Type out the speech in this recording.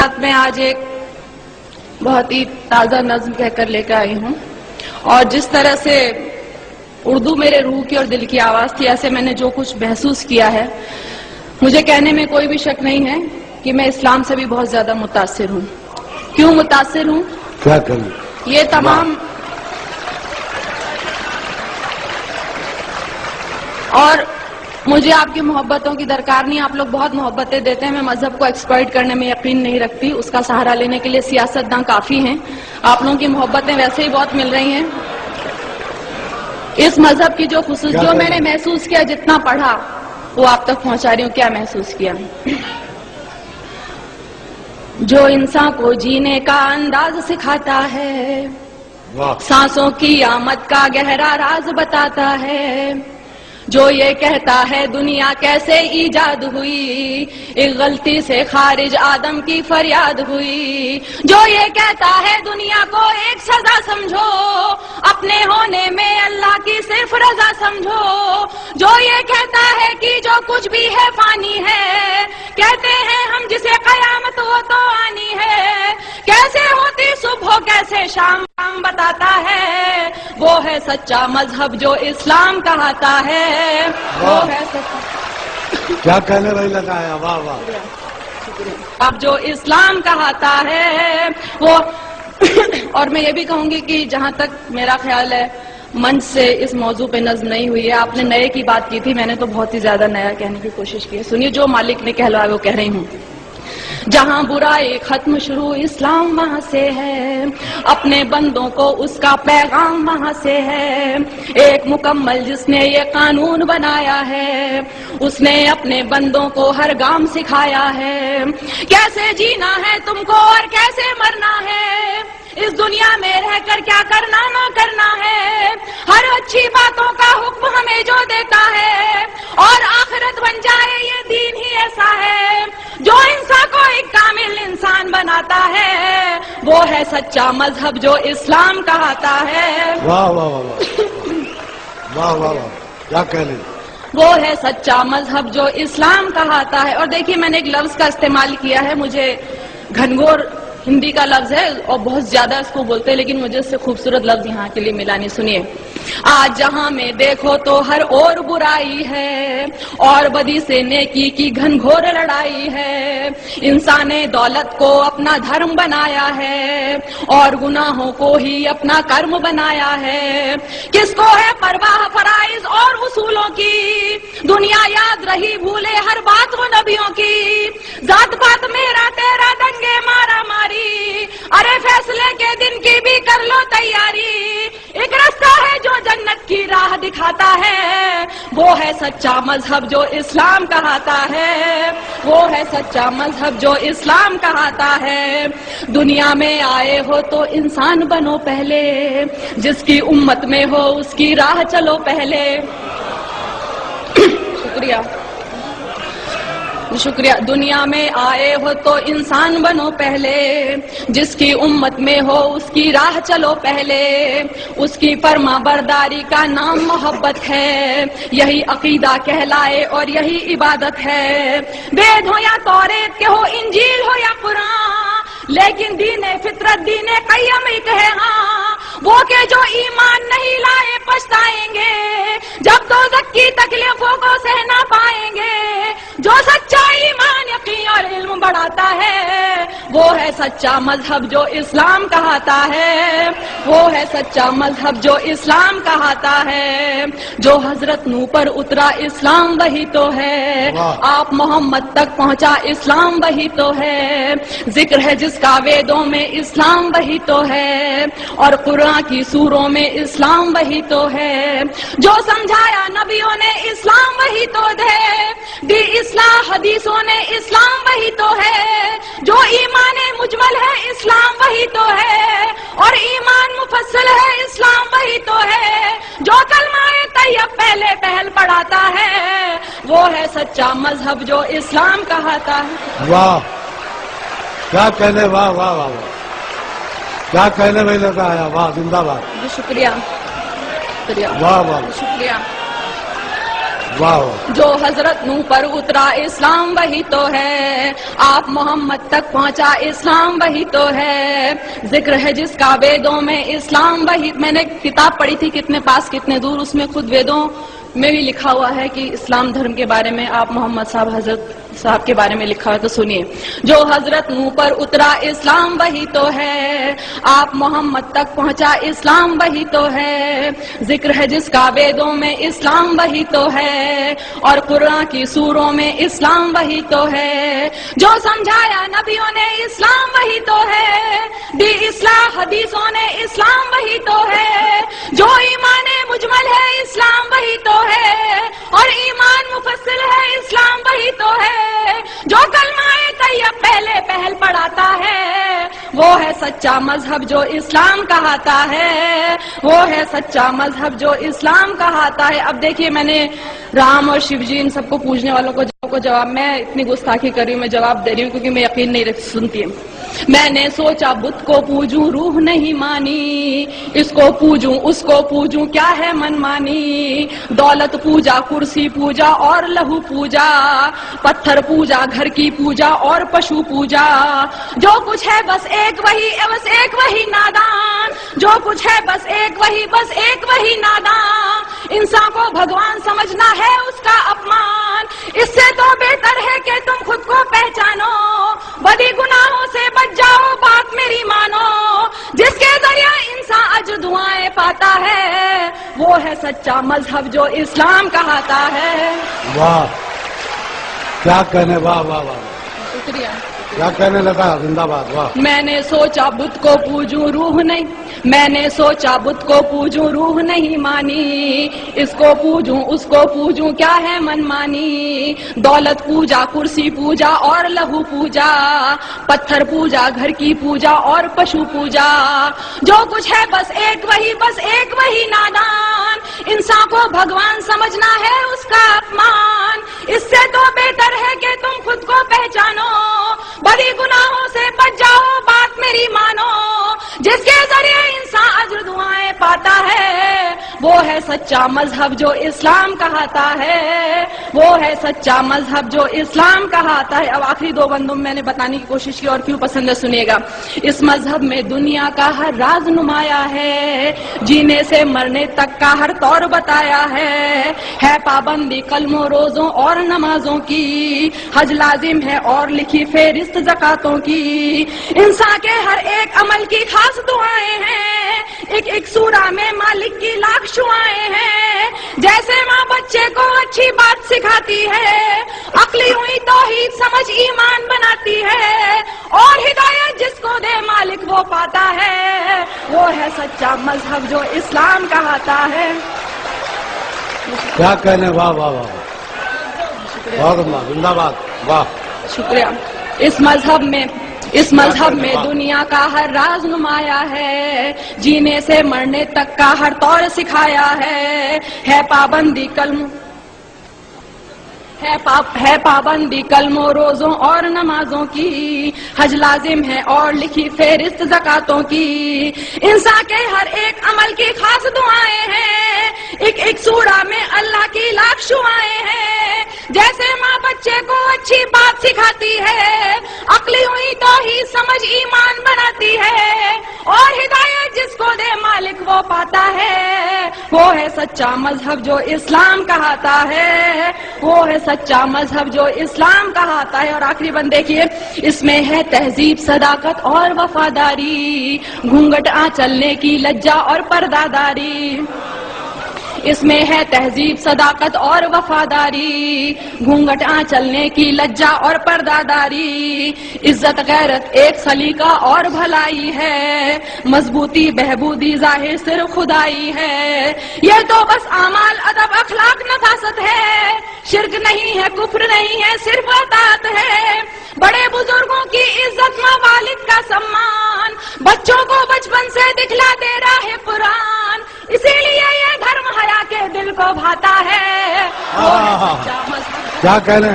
साथ में आज एक बहुत ही ताज़ा नज्म कहकर लेकर आई हूँ, और जिस तरह से उर्दू मेरे रूह की और दिल की आवाज़ थी, ऐसे मैंने जो कुछ महसूस किया है, मुझे कहने में कोई भी शक नहीं है कि मैं इस्लाम से भी बहुत ज़्यादा मुतासिर हूँ। क्यों मुतासिर हूँ? क्या करूँ? ये तमाम और मुझे आपकी मोहब्बतों की दरकार नहीं। आप लोग बहुत मोहब्बतें देते हैं। मैं मजहब को एक्सप्लॉइट करने में यकीन नहीं रखती। उसका सहारा लेने के लिए सियासतदान काफी हैं। आप लोगों की मोहब्बतें वैसे ही बहुत मिल रही हैं। इस मजहब की जो मैंने महसूस किया, जितना पढ़ा वो आप तक पहुंचा रही हूँ। क्या महसूस किया? जो इंसान को जीने का अंदाज सिखाता है, सांसों की आमद का गहरा राज बताता है, जो ये कहता है दुनिया कैसे ईजाद हुई, एक गलती से खारिज आदम की फरियाद हुई, जो ये कहता है दुनिया को एक सजा समझो, अपने होने में अल्लाह की सिर्फ रजा समझो, जो ये कहता है कि जो कुछ भी है फानी है, कहते हैं हम जिसे कयामत वो तो आनी है, कैसे होती सुबह कैसे शाम बताता है, वो है सच्चा मजहब जो इस्लाम कहता है, वो है सच्चा। क्या कहने वही लगाया, वाह वाह। अब जो इस्लाम कहता है वो और मैं ये भी कहूंगी कि जहां तक मेरा ख्याल है, मंच से इस मौजू पे नज्म नहीं हुई है। आपने नए की बात की थी, मैंने तो बहुत ही ज्यादा नया कहने की कोशिश की है। सुनिए, जो मालिक ने कहलवाया वो कह रही हूँ। जहां बुराई खत्म शुरू इस्लाम वहां से है, अपने बंदों को उसका पैगाम वहां से है, एक मुकम्मल जिसने ये कानून बनाया है, उसने अपने बंदों को हर गाम सिखाया है, कैसे जीना है तुमको और कैसे मरना है, इस दुनिया में रहकर क्या करना ना करना है, हर अच्छी बातों का हुक्म हमें जो देता है, और आखिरत बन जाए ये दीन ही ऐसा है, जो इंसान को एक कामिल इंसान बनाता है, वो है सच्चा मजहब जो इस्लाम कहता है। वाह वाह वाह वाह वाह वाह, क्या कहने। वो है सच्चा मजहब जो इस्लाम कहता है। और देखिए, मैंने एक लफ्ज का इस्तेमाल किया है, मुझे घनघोर हिंदी का लफ्ज है और बहुत ज्यादा इसको बोलते हैं, लेकिन मुझे इससे खूबसूरत लफ्ज यहाँ के लिए मिला नहीं। सुनिए, आज जहां में देखो तो हर ओर बुराई है, और बदी से नेकी की घनघोर लड़ाई है, इंसान ने दौलत को अपना धर्म बनाया है, और गुनाहों को ही अपना कर्म बनाया है, किसको है परवाह फराइज और उसूलों की, दुनिया याद रही भूले हर बात वो नबियों की, जात पात मेरा तेरा दंगे मारा मारी, अरे फैसले के दिन की भी कर लो तैयारी, एक रास्ता है जो जन्नत की राह दिखाता है, वो है सच्चा मजहब जो इस्लाम कहता है, वो है सच्चा मजहब जो इस्लाम कहता है। दुनिया में आए हो तो इंसान बनो पहले, जिसकी उम्मत में हो उसकी राह चलो पहले। शुक्रिया। दुनिया में आए हो तो इंसान बनो पहले, जिसकी उम्मत में हो उसकी राह चलो पहले, उसकी फर्मा बरदारी का नाम मोहब्बत है, यही अकीदा कहलाए और यही इबादत है, वेद हो या तौरेत के हो, इंजील हो या कुरान, लेकिन दीने फितरत दीने क़य्यम एक है हाँ, वो के जो ईमान नहीं लाए पछताएंगे, जब दोज़ख की तकलीफों को सहना पाएंगे, जो सच्चा ईमान यकीन और इल्म बढ़ाता है, वो है सच्चा मजहब जो इस्लाम कहता है, वो है सच्चा मजहब जो इस्लाम कहता है, जो हजरत नूह पर उतरा इस्लाम वही तो है, आप मोहम्मद तक पहुंचा इस्लाम वही तो है, जिक्र है जिसका वेदों में इस्लाम वही तो है, और कुरान की सूरों में इस्लाम वही तो है, जो समझाया नबियों ने इस्लाम वही तो दी इस्लाह हदीसों ने इस्लाम वही तो है, जो ईमान मुजमल है इस्लाम वही तो है, और ईमान मुफस्सल है इस्लाम वही तो है, जो कलमाए तैयब पहले पहल पढ़ाता है, वो है सच्चा मजहब जो इस्लाम कहता है। वाह, क्या कहने, वाह वाह वाह वाह, क्या कहने में लगा आया, वाह, जिंदाबाद। शुक्रिया, वाह वाह, शुक्रिया। واہ جو حضرت نوح پر اترا اسلام وہی تو ہے، آپ محمد تک پہنچا اسلام وہی تو ہے، ذکر ہے جس کا ویدوں میں اسلام وہی. میں نے کتاب پڑھی تھی کتنے پاس کتنے دور، اس میں خود ویدوں میں بھی لکھا ہوا ہے کہ اسلام دھرم کے بارے میں آپ محمد صاحب حضرت صاحب کے بارے میں لکھا ہے. تو سنیے، جو حضرت نوح پر اترا اسلام وہی تو ہے، آپ محمد تک پہنچا اسلام وہی تو ہے، ذکر ہے جس کا ویدوں میں اسلام وہی تو ہے، اور قرآن کی سوروں میں اسلام وہی تو ہے، جو سمجھایا نبیوں نے اسلام وہی تو ہے، دی اصلاح حدیثوں نے اسلام وہی تو ہے، جو ایمان مجمل ہے اسلام وہی تو ہے، اور ایمان مفصل ہے اسلام وہی تو ہے، جو کلمہ طیب پہلے پہل پڑھاتا ہے، وہ ہے سچا مذہب جو اسلام کہاتا ہے، وہ ہے سچا مذہب جو اسلام کہاتا ہے. اب دیکھیے، میں نے رام اور شیو جی ان سب کو پوجنے والوں کو جواب، میں اتنی گستاخی کر رہی ہوں، میں جواب دے رہی ہوں کیونکہ میں یقین نہیں سنتی ہے. میں نے سوچا بت کو پوجوں روح نہیں مانی، اس کو پوجوں اس کو پوجوں کیا ہے من مانی، دولت پوجا کرسی پوجا اور لہو پوجا، پتھر پوجا گھر کی پوجا اور پشو پوجا، جو کچھ ہے بس ایک وہی نادان، جو کچھ ہے بس ایک وہی نادان، انسان کو بھگوان سمجھنا ہے اس کا اپمان، اس سے تو بہتر ہے کہ تم خود کو پہچانو، بدی گناہوں سے بچ جاؤ بات میری مانو، جس کے ذریعہ انسان اجر دعائیں پاتا ہے، وہ ہے سچا مذہب جو اسلام کہاتا ہے. واہ کیا کہنے، واہ واہ واہ شکریہ. کیا کہنے لگا، زندہ باد. واہ میں نے سوچا بت کو پوجوں روح نہیں، میں نے سوچا بت کو پوجوں روح نہیں مانی، اس کو پوجوں اس کو پوجوں کیا ہے من مانی، دولت پوجا کرسی پوجا اور لہو پوجا، پتھر پوجا گھر کی پوجا اور پشو پوجا، جو کچھ ہے بس ایک وہی نادان، انسان کو بھگوان سمجھنا ہے اس کا اپمان، اس سے تو بہتر ہے کہ تم خود کو پہچانو، بڑی گناہوں سے بچ جاؤ بات میری مانو، جس کے ذریعے انسان اجر دعائیں پاتا ہے، وہ ہے سچا مذہب جو اسلام کہاتا ہے، وہ ہے سچا مذہب جو اسلام کہاتا ہے. اب آخری دو بندوں میں نے بتانے کی کوشش کی اور کیوں پسند ہے سنیے گا. اس مذہب میں دنیا کا ہر راز نمایا ہے، جینے سے مرنے تک کا ہر طور بتایا ہے پابندی قلموں روزوں اور نمازوں کی، حج لازم ہے اور لکھی فہرست زکاتوں کی، انسان کے ہر ایک عمل کی خاص دعائیں ہیں، ایک سورہ میں مالک کی لاکھ شعائیں ہیں، جیسے ماں بچے کو اچھی بات سکھاتی ہے، عقلی ہوئی توحید سمجھ ایمان بناتی ہے، اور ہدایت جس کو دے مالک وہ پاتا ہے، وہ ہے سچا مذہب جو اسلام کہاتا ہے. کیا کہنے، واہ واہ واہ بہت اللہ، زندہ باد. واہ شکریہ. اس مذہب میں دنیا کا ہر راز نمایا ہے، جینے سے مرنے تک کا ہر طور سکھایا ہے پابندی قلم ہے پابندی کلموں روزوں اور نمازوں کی، حج لازم ہے اور لکھی فہرست زکاتوں کی، انسان کے ہر ایک عمل کی خاص دعائیں ہیں، ایک سورہ میں اللہ کی لاکھ شعائیں ہیں، جیسے ماں بچے کو اچھی بات سکھاتی ہے، عقلی ہوئی توحید سمجھ ایمان بناتی ہے، اور ہدایت جس کو دے مالک وہ پاتا ہے، وہ ہے سچا مذہب جو اسلام کہاتا ہے، وہ ہے سچا مذہب جو اسلام کہاتا ہے. اور آخری بند دیکھیے، اس میں ہے تہذیب صداقت اور وفاداری، گھونگھٹ چلنے کی لجا اور پرداداری، اس میں ہے تہذیب صداقت اور وفاداری، گھونگھٹ چلنے کی لجا اور پرداداری، عزت غیرت ایک سلیقہ اور بھلائی ہے، مضبوطی بہبودی ظاہر صرف خدائی ہے، یہ تو بس اعمال ادب اخلاق نفاست ہے، شرک نہیں ہے کفر نہیں ہے صرف اطاعت ہے، بڑے بزرگوں کی عزت ماں والد کا سمان، بچوں کو بچپن سے دکھلا دے راہ قرآن، اسی لیے یہ دھرم حیا کے دل کو بھاتا ہے. کیا کہنے